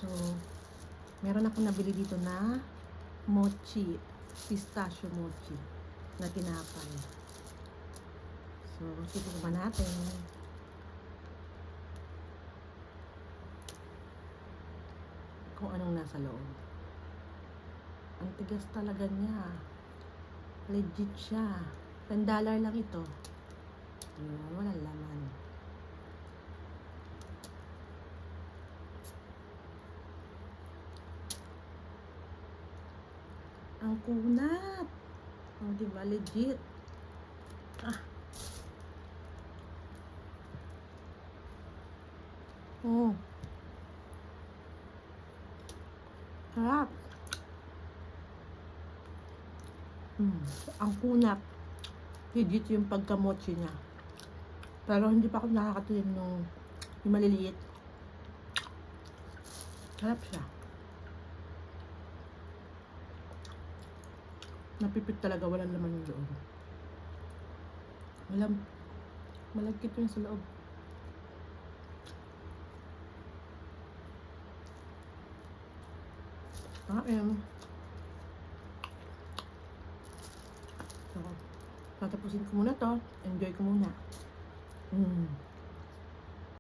So, meron ako nabili dito na mochi, pistachio mochi na tinapay. So, titikman natin. Kung anong nasa loob. Ang tigas talaga niya. Legit siya. $10 lang ito. Ayun, walang laman. Ang kunat. Oh, diba? Legit. Ah. Oh. Sarap. Ang kunat. Legit yung pagkamochi niya. Pero hindi pa ako nakakatilim nung yung maliliit. Sarap siya. Napipit talaga, walang laman yung loob. Malagkit yun sa loob. So, tatapusin ko muna to. Enjoy ko muna.